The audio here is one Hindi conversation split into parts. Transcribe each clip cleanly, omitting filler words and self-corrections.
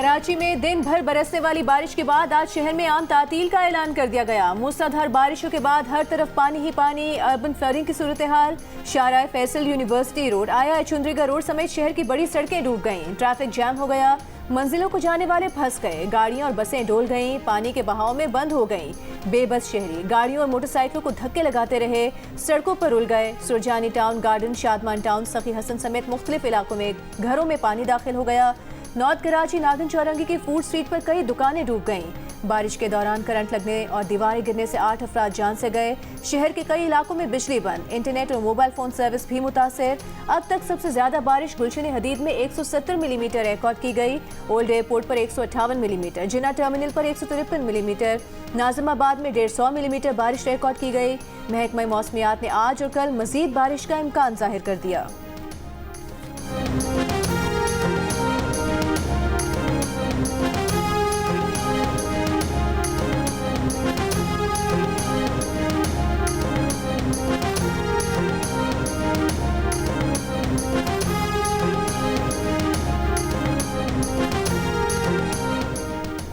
कराची में दिन भर बरसने वाली बारिश के बाद आज शहर में आम तातील का ऐलान कर दिया गया। मूसलाधार बारिशों के बाद हर तरफ पानी ही पानी, अर्बन फ्लडिंग की सूरत हाल। शाहराह फैसल, यूनिवर्सिटी रोड, आया चुंद्रिगा रोड समेत शहर की बड़ी सड़कें डूब गईं। ट्रैफिक जैम हो गया, मंजिलों को जाने वाले फंस गए, गाड़ियां और बसें डोल गईं, पानी के बहाव में बंद हो गईं। बेबस शहरी गाड़ियों और मोटरसाइकिलों को धक्के लगाते रहे, सड़कों पर उल गए। Surjani town, garden, Shadman town, सखी हसन समेत मुख्तलिफ इलाकों में घरों में पानी दाखिल हो गया। नॉर्थ कराची नागिन चौरंगी की फूड स्ट्रीट पर कई दुकानें डूब गईं। बारिश के दौरान करंट लगने और दीवारें गिरने से 8 अफराद जान से गए। शहर के कई इलाकों में बिजली बंद, इंटरनेट और मोबाइल फोन सर्विस भी मुतासर। अब तक सबसे ज्यादा बारिश गुलशन हदीद में 170 मिलीमीटर रिकॉर्ड की गई। ओल्ड एयरपोर्ट पर 158 मिलीमीटर, जिन्ना टर्मिनल पर 153 मिलीमीटर, नाजिमाबाद में 150 मिलीमीटर बारिश रिकॉर्ड की गई। महकमा मौसमियात ने आज और कल मजीद बारिश का इम्कान जाहिर कर दिया।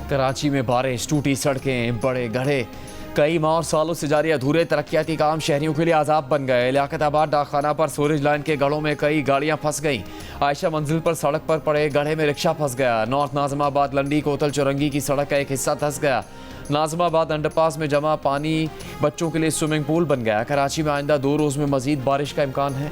कराची में बारिश, टूटी सड़कें, बड़े गड्ढे, कई माह और सालों से जारी अधूरे तरक्याती काम शहरियों के लिए आजाब बन गए। लियाकताबाद डाकखाना पर सूरज लाइन के गढ़ों में कई गाड़ियां फंस गईं। आयशा मंजिल पर सड़क पर पड़े गड्ढे में रिक्शा फंस गया। नॉर्थ नाजिमाबाद लंडी कोतल चौरंगी की सड़क का एक हिस्सा धंस गया। नाजिमाबाद अंडरपास में जमा पानी बच्चों के लिए स्विमिंग पूल बन गया। कराची में आइंदा 2 रोज में मजीद बारिश का इम्कान है।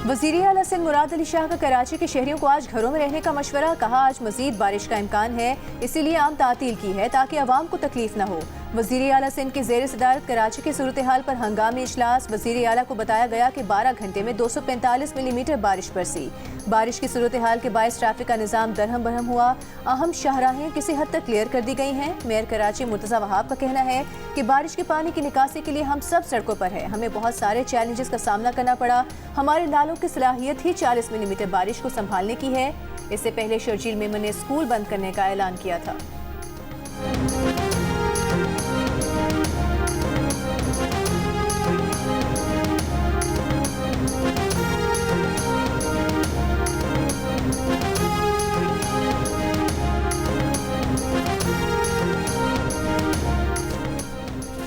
वज़ीर आला सिंध मुराद अली शाह का कराची के शहरियों को आज घरों में रहने का मशवरा। कहा, आज मजीद बारिश का इम्कान है, इसीलिए आम तातील की है ताकि आवाम को तकलीफ न हो। वज़ीर आला सिंध के ज़ेर सदारत कराची की सूरत हाल पर हंगामी इजलास। वज़ीर आला को बताया गया कि 12 घंटे में 245 मिलीमीटर बारिश बरसी। बारिश की सूरत हाल के बायस ट्रैफिक का निज़ाम दरहम बरहम हुआ। अहम शाहराहें किसी हद तक क्लियर कर दी गई हैं। मेयर कराची मुर्तज़ा वहाब का कहना है कि बारिश के पानी की निकासी के लिए हम सब सड़कों पर हैं। हमें बहुत सारे चैलेंजेस का सामना करना पड़ा। हमारे नालों की सलाहियत ही 40 मिलीमीटर बारिश को संभालने की है। इससे पहले शर्जील मेमन ने स्कूल बंद करने का ऐलान किया था।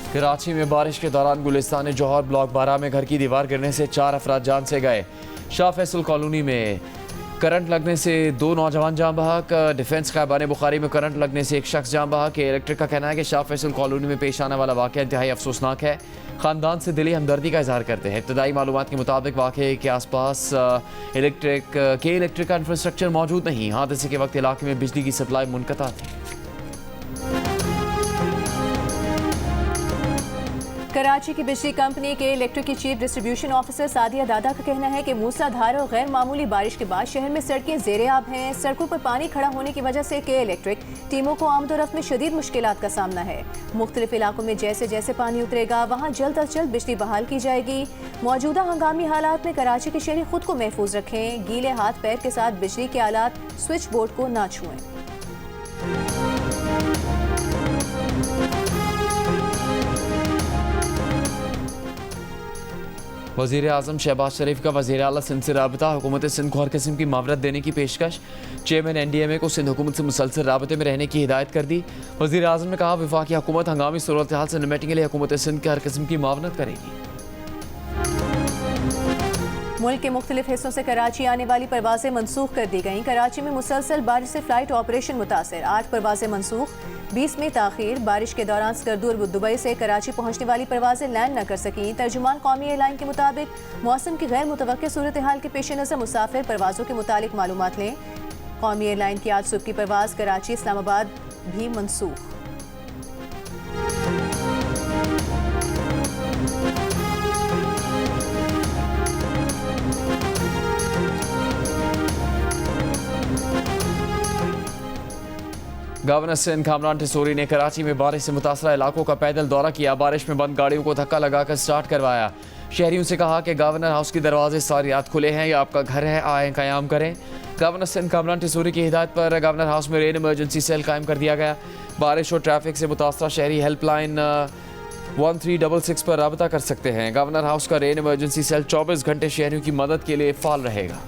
कराची में बारिश के दौरान गुलिस्तान जौहर ब्लॉक 12 में घर की दीवार गिरने से 4 अफराद जान से गए। शाह फैसल कॉलोनी में करंट लगने से 2 नौजवान जान बहक। डिफेंस खैबान बुखारी में करंट लगने से एक शख्स जान बहक। इलेक्ट्रिक का कहना है कि शाह फैसल कॉलोनी में पेश आने वाला वाक़या इंतहाई अफसोसनाक है। ख़ानदान से दिली हमदर्दी का इजहार करते हैं। इब्तदाई मालूमात के मुताबिक वाक़े के आसपास इलेक्ट्रिक का इंफ्रास्ट्रक्चर मौजूद नहीं। हादसे के वक्त इलाके में बिजली की सप्लाई मुनक़ता थी। कराची की बिजली कंपनी के इलेक्ट्रिक की चीफ डिस्ट्रीब्यूशन ऑफिसर सादिया दादा का कहना है कि मूसलाधार और गैर मामूली बारिश के बाद शहर में सड़कें ज़ेरे-आब हैं। सड़कों पर पानी खड़ा होने की वजह से के इलेक्ट्रिक टीमों को आमदोरफ्त में शदीद मुश्किलात का सामना है। मुख्तलिफ इलाकों में जैसे जैसे पानी उतरेगा वहाँ जल्द अज जल्द बिजली बहाल की जाएगी। मौजूदा हंगामी हालात में कराची के शहरी खुद को महफूज रखें। गीले हाथ पैर के साथ बिजली के आलात, स्विच बोर्ड को ना छुएं। वज़ीर आज़म शहबाज शरीफ का वज़ीर आला सिंध से राबता। हुकूमत सिंध को हर किस्म की मावरत देने की पेशकश। चेयरमैन NDMA को सिंध हुकूमत से मुसलसल राबते में रहने की हिदायत कर दी। वज़ीर आज़म ने कहा, वफाकी हुकूमत हंगामी सूरत हाल से निपटने के लिए हुकूमत सिंध की हर किस्म की मावनत करेगी। मुल्क के मुख्तलिफ हिस्सों से कराची आने वाली परवाजें मनसूख कर दी गईं। कराची में मुसलसल बारिश से फ्लाइट ऑपरेशन मुतासर, 8 परवाजें मनसूख, 20 में ताखीर। बारिश के दौरान स्कर्दू और दुबई से कराची पहुंचने वाली परवाजें लैंड न कर सकीं। तर्जुमान कौमी एयरलाइन के मुताबिक मौसम की गैर मुतवक्किल सूरत हाल के पेश नज़र मुसाफिर परवाजों के मुतालिक मालूमात लें। कौमी एयरलाइन की आज सुबह की परवाज कराची इस्लामाबाद भी मनसूख। गवर्नर सिंध कामरान टिसोरी ने कराची में बारिश से मुतासरा इलाकों का पैदल दौरा किया। बारिश में बंद गाड़ियों को धक्का लगाकर स्टार्ट करवाया। शहरियों से कहा कि गवर्नर हाउस के दरवाजे सारी रात खुले हैं, यह आपका घर है, आए क़याम करें। गवर्नर सिंध कामरान टिसूरी की हिदायत पर गवर्नर हाउस में रेन इमरजेंसी सेल कायम कर दिया गया। बारिश और ट्रैफिक से मुतासरा शहरी हेल्पलाइन 1366 पर रब्ता कर सकते हैं। गवर्नर हाउस का रेन इमरजेंसी सेल 24 घंटे शहरियों की मदद के लिए फाल रहेगा।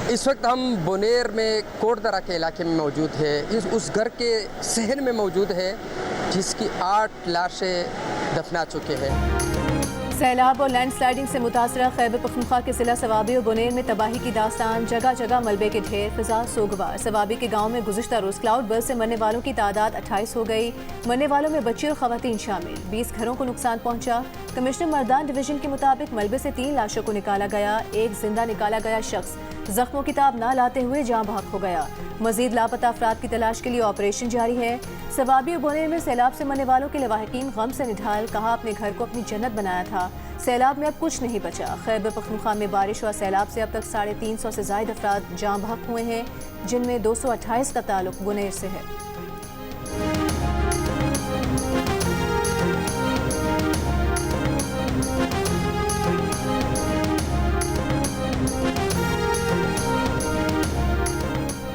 इस वक्त हम बुनेर में कोटदरा के इलाके में मौजूद है। उस घर के शहर में मौजूद है जिसकी 8 लाशें दफना चुके हैं। सैलाब और लैंडस्लाइडिंग से मुतासरा खैबर पख्तूनख्वा के जिला सवाबी और बुनेर में तबाही की दास्तान, जगह जगह मलबे के ढेर, फिजा सोगवार। सवाबी के गांव में गुज़िश्ता रोज़ क्लाउड बर्स्ट से मरने वालों की तादाद 28 हो गई। मरने वालों में बच्चे और खवातीन शामिल। 20 घरों को नुकसान पहुंचा। कमिश्नर मर्दान डिवीजन के मुताबिक मलबे से 3 लाशों को निकाला गया। एक जिंदा निकाला गया शख्स जख्मों की ताब न लाते हुए जाँ भाग हो गया। मजीद लापता अफराद की तलाश के लिए ऑपरेशन जारी है। सवाबी और बुनेर में सैलाब से मरने वालों के लवाहिकीन गम से निढाल, कहा अपने घर को अपनी जन्नत बनाया था, सैलाब में अब कुछ नहीं बचा। खैबर पख्तूनख्वा में बारिश और सैलाब से अब तक 350 से ज़ायद अफराद जाँ भाग हुए हैं, जिनमें 228 का ताल्लुक बुनेर से है।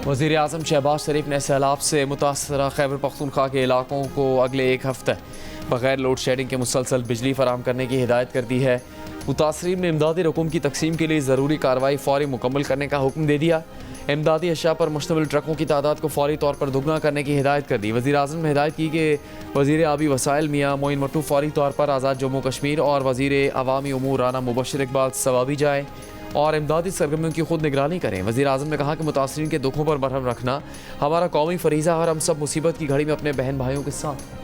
वज़ीर आज़म शहबाज शरीफ ने सैलाब से मुतासरा खैबर पख्तूनख्वा के इलाकों को अगले 1 हफ्ते बगैर लोड शेडिंग के मुसलसल बिजली फराहम करने की हिदायत कर दी है। मुतासरीन में इमदादी रकूम की तकसीम के लिए ज़रूरी कार्रवाई फौरी मुकम्मल करने का हुक्म दे दिया। इमदादी अशिया पर मुश्तमिल ट्रकों की तादाद को फौरी तौर पर दुगना करने की हिदायत कर दी। वज़ीर आज़म ने हिदायत की कि वज़ीर आबी वसाइल मियाँ मोइन मट्टू फौरी तौर पर आज़ाद जम्मू कश्मीर और वज़ीर अवामी उमूर राना मुबशर इकबाल सवाबी जाएँ और इमदादी सरगर्मियों की खुद निगरानी करें। वज़ीर आज़म ने कहा कि मुतासरीन के दुखों पर मरहम रखना हमारा कौमी फरीज़ा और हम सब मुसीबत की घड़ी में अपने बहन भाइयों के साथ हैं।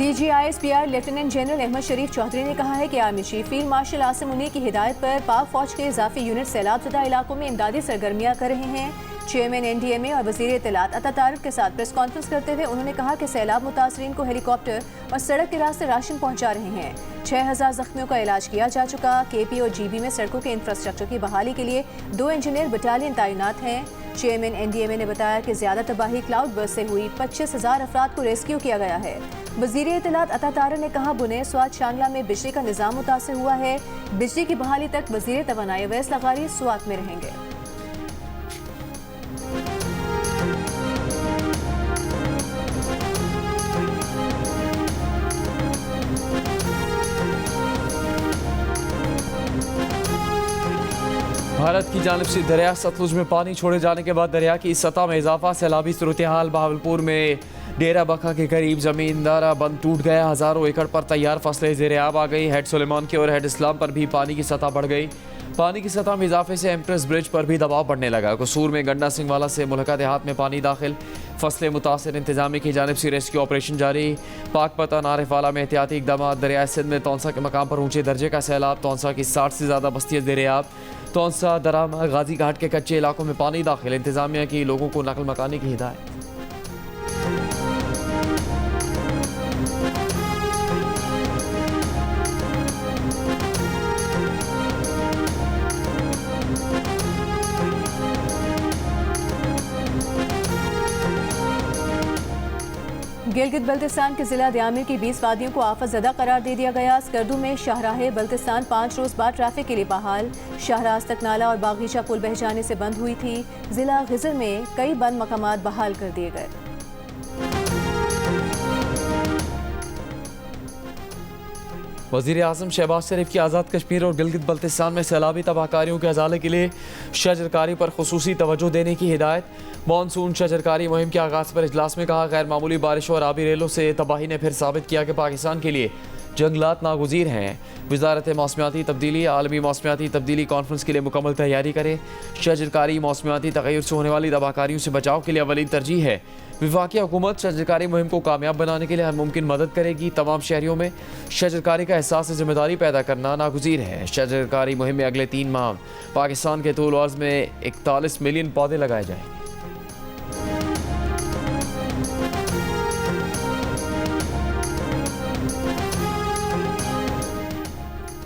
DGISPR लेफ्टिनेंट जनरल अहमद शरीफ चौधरी ने कहा है कि army chief field marshal Asim Munir की हिदायत पर पाक फौज के इजाफी यूनिट सैलाबज़दा इलाकों में इमदादी सरगर्मियां कर रहे हैं। चेयरमैन NDMA और वज़ीर इत्तलात अता तारिक के साथ प्रेस कॉन्फ्रेंस करते हुए उन्होंने कहा कि सैलाब मुतासरीन को हेलीकॉप्टर और सड़क के रास्ते राशन पहुंचा रहे हैं। 6000 जख्मियों का इलाज किया जा चुका। KP और GB में सड़कों के इंफ्रास्ट्रक्चर की बहाली के लिए 2 इंजीनियर बटालियन तैनात हैं। चेयरमैन NDMA ने बताया कि ज्यादा तबाही क्लाउड बर्स्ट से हुई। 25,000 अफराद को रेस्क्यू किया गया है। वज़ीर इत्तलात अता तारिक ने कहा बुनेर स्वात शांगला में बिजली का निज़ाम मुतासिर हुआ है। बिजली की बहाली तक वज़ीर तवानाई अवैस लगारी स्वात में रहेंगे। भारत की जानिब से दरिया सतलुज में पानी छोड़े जाने के बाद दरिया की सतह में इजाफा, सैलाबी सूरत हाल। बहावलपुर में डेरा बखा के करीब जमींदारा बंद टूट गया। हज़ारों एकड़ पर तैयार फसलें ज़ेर आब आ गई। हेड सुलेमान के और हेड इस्लाम पर भी पानी की सतह बढ़ गई। पानी की सतह में इजाफे से एम्प्रेस ब्रिज पर भी दबाव बढ़ने लगा। कसूर में गंडा सिंह वाला से मुल्का देहात में पानी दाखिल। फसलें मुतासर इंतजामिया की जानिब से रेस्क्यू ऑपरेशन जारी। पाक पता नारिफवाला में एहतियाती इकदाम। दरिया सिंध में तौंसा के मकाम पर ऊंचे दर्जे का सैलाब। तौंसा की 60 से ज़्यादा बस्तियाँ ज़ेर आब। तौंसा दरामा गाजी घाट के कच्चे इलाकों में पानी दाखिल। इंतजामिया की लोगों को नकल मकानी की हिदायत। गिलगित बल्तिस्तान के जिला दयामिर की 20 वादियों को आफत ज़दा करार दे दिया गया। स्कर्दू में शाहराह बल्तिस्तान 5 रोज़ बाद ट्रैफिक के लिए बहाल। शाहराज तक नाला और बागीचा पुल बह जाने से बंद हुई थी। जिला गिजर में कई बंद मकामात बहाल कर दिए गए। वज़ीर आज़म शहबाज शरीफ की आज़ाद कश्मीर और गिलगित बल्तिस्तान में सैलाबी तबाहकारियों के अजाले के लिए शजरकारी पर खुसूसी तवज्जो देने की हिदायत। मानसून शजरकारी मुहिम के आगाज़ पर इजलास में कहा, गैर मामूली बारिशों और आबी रेलों से तबाही ने फिर साबित किया कि पाकिस्तान के लिए जंगलात नागुज़ीर हैं। वजारत मौसमियाती तब्दीली आलमी मौसमियाती तब्दीली कॉन्फ्रेंस के लिए मुकम्मल तैयारी करे। शजरकारी मौसमियाती तग़य्युर से होने वाली तबाहकारियों से बचाव के लिए अवलीन तरजीह है। वफाकी हुकूमत शजरकारी मुहिम को कामयाब बनाने के लिए हर मुमकिन मदद करेगी। तमाम शहरियों में शजरकारी का एहसास जिम्मेदारी पैदा करना नागुज़ीर है। शजरकारी मुहिम में अगले 3 माह पाकिस्तान के तूल अर्ज़ में 41 मिलियन पौधे लगाए जाएंगे।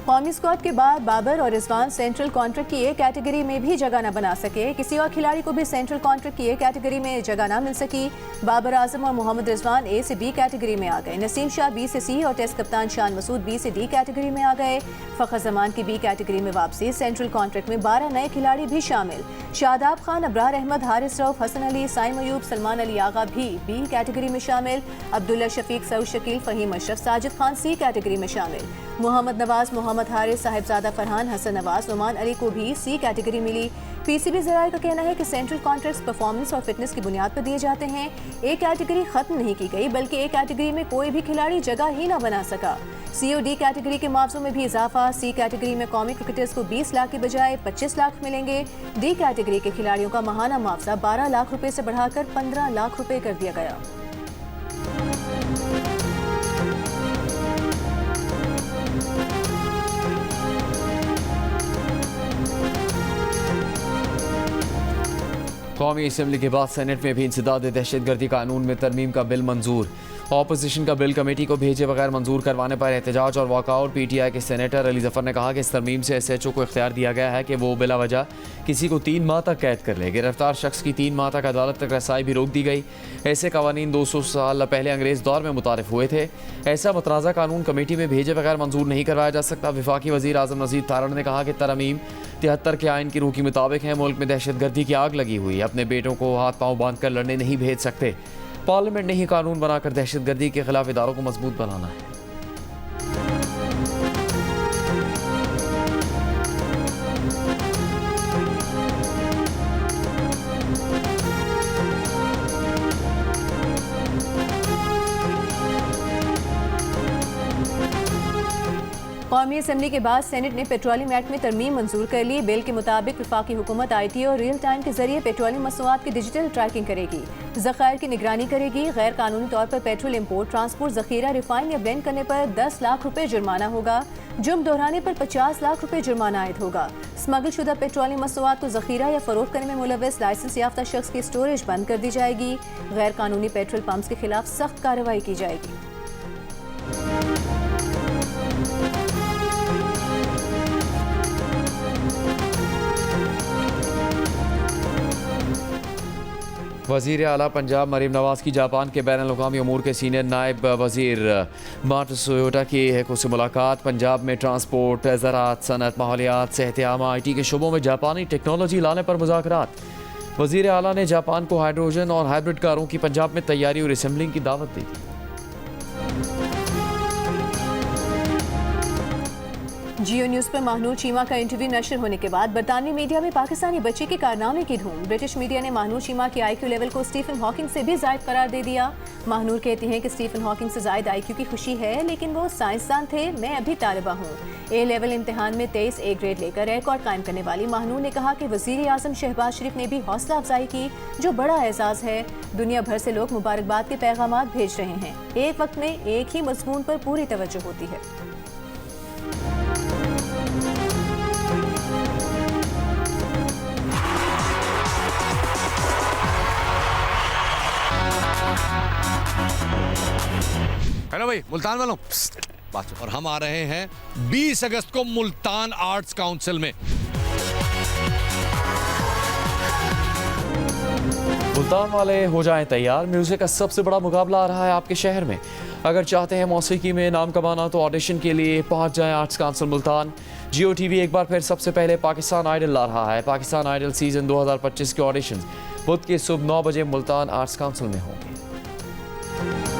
कौमी स्क्वाड के बाद बाबर और रिजवान सेंट्रल कॉन्ट्रैक्ट की ए कैटेगरी में भी जगह न बना सके। किसी और खिलाड़ी को भी सेंट्रल कॉन्ट्रैक्ट की ए कैटेगरी में जगह न मिल सकी। बाबर आजम और मोहम्मद रिजवान ए से बी कैटेगरी में आ गए। नसीम शाह बी से सी और टेस्ट कप्तान शान मसूद बी से डी कैटेगरी में आ गए। फ़खर जमान की बी कैटेगरी में वापसी। सेंट्रल कॉन्ट्रैक्ट में 12 नए खिलाड़ी भी शामिल। शादाब खान, अबरार अहमद, हारिस रऊफ, हसन अली, साइम अयूब, सलमान अली आगा भी बी कैटेगरी में शामिल। अब्दुल्ला शफीक, सऊद शकील, फ़हीम अशरफ, साजिद खान सी कैटेगरी में शामिल। मोहम्मद नवाज, मोहम्मद हारिस, साहिबजादा फरहान, हसन नवाज, नुमान अली को भी सी कैटेगरी मिली। पीसीबी ज़राए का कहना है कि सेंट्रल कॉन्ट्रैक्ट्स परफॉर्मेंस और फिटनेस की बुनियाद पर दिए जाते हैं। ए कैटेगरी खत्म नहीं की गई, बल्कि ए कैटेगरी में कोई भी खिलाड़ी जगह ही ना बना सका। सी और डी कैटेगरी के मुआवजों में भी इजाफा। सी कैटेगरी में कौमी क्रिकेटर्स को 20 लाख की बजाय 25 लाख मिलेंगे। डी कैटेगरी के खिलाड़ियों का माहाना मुआवजा 12 लाख रुपए से बढ़ाकर 15 लाख रुपए कर दिया गया। कौमी असम्बली के बाद सेनेट में भी इंसदाद दहशतगर्दी कानून में तरमीम का बिल मंजूर। ऑपोजिशन का बिल कमेटी को भेजे बगैर मंजूर करवाने पर एहतजाज और वॉकआउट। पीटीआई के सेनेटर अली जफर ने कहा कि इस तरमीम से एसएचओ को इख्तियार दिया गया है कि वो बिला वजह किसी को 3 माह तक कैद कर ले। गिरफ्तार शख्स की 3 माह तक अदालत तक रसाई भी रोक दी गई। ऐसे कवानीन 200 साल पहले अंग्रेज़ दौर में मुतारिफ हुए थे। ऐसा मतराजा कानून कमेटी में भेजे बगैर मंजूर नहीं करवाया जा सकता। वफाकी वज़ीर आज़म नज़ीर तारड़ ने कहा कि तरमीम 73 के आइन की रूह के मुताबिक है। मुल्क में दहशतगर्दी की आग लगी हुई। अपने बेटों को हाथ पाँव बांध कर लड़ने नहीं भेज सकते। पार्लियामेंट ने ही कानून बनाकर दहशतगर्दी के खिलाफ इदारों को मजबूत बनाना है। कौमी असम्बली के बाद सेनेट ने पेट्रोलियम एक्ट में तरमीम मंजूर कर ली। बिल के मुताबिक वफाकी हुकूमत ITO और रियल टाइम के जरिए पेट्रोलियम मसनूआत की डिजिटल ट्रैकिंग करेगी, ज़खायर की निगरानी करेगी। गैर कानूनी तौर पर पेट्रोल इम्पोर्ट, ट्रांसपोर्ट, जखीरा, रिफाइन या ब्लेंड करने पर 10 लाख रुपए जुर्माना होगा। जुर्म दोहराने पर 50 लाख रुपए जुर्माना आयद होगा। स्मगल शुदा पेट्रोलियम मसनूआत को जखीरा या फरोख्त करने में मुलव्वस लाइसेंस याफ्ता शख्स की स्टोरेज बंद कर दी जाएगी। गैर कानूनी पेट्रोल पंप्स के खिलाफ सख्त कार्रवाई की जाएगी। वज़ीर आला पंजाब मरीम नवाज़ की जापान के बैनुल-अक़वामी अमूर के सीनियर नायब वज़ीर मात्सुयोटा की हैको से मुलाकात। पंजाब में ट्रांसपोर्ट, ज़राअत, सनत, माहौलियात, सेहत-ए-आमा, IT के शोबों में जापानी टेक्नोलॉजी लाने पर मुज़ाकरात। वज़ीर आला ने जापान को हाइड्रोजन और हाइब्रिड कारों की पंजाब में तैयारी और असेंबलिंग की दावत दी थी। जियो न्यूज़ पर महानूर चीमा का इंटरव्यू नशर होने के बाद बरतानवी मीडिया में पाकिस्तानी बच्चे के कारनामे की धूम। ब्रिटिश मीडिया ने महानूर चीमा के IQ लेवल को स्टीफन हॉकिंग से भी ज़ायद करार दे दिया। महानूर कहती हैं कि स्टीफन हॉकिंग से ज़ायद IQ की खुशी है, लेकिन वो साइंसदान थे, मैं अभी तालिबा हूँ। A लेवल इम्तिहान में 23 A ग्रेड लेकर रिकॉर्ड कायम करने वाली महानूर ने कहा कि वज़ीर आज़म शहबाज शरीफ ने भी हौसला अफजाई की, जो बड़ा एजाज़ है। दुनिया भर से लोग मुबारकबाद के पैगाम भेज रहे हैं। एक वक्त में एक ही मज़मून पर पूरी तवज्जो होती है। हेलो भाई, मुल्तान वालों, और हम आ रहे हैं 20 अगस्त को मुल्तान आर्ट्स काउंसिल में। मुल्तान वाले हो जाएं तैयार। म्यूजिक का सबसे बड़ा मुकाबला आ रहा है आपके शहर में। अगर चाहते हैं मौसीकी में नाम कमाना तो ऑडिशन के लिए पहुंच जाएं आर्ट्स काउंसिल मुल्तान। जियो TV एक बार फिर सबसे पहले पाकिस्तान आइडल ला रहा है। पाकिस्तान आइडल सीजन 2025 के ऑडिशन बुध की सुबह 9 बजे मुल्तान आर्ट्स काउंसिल में होंगे।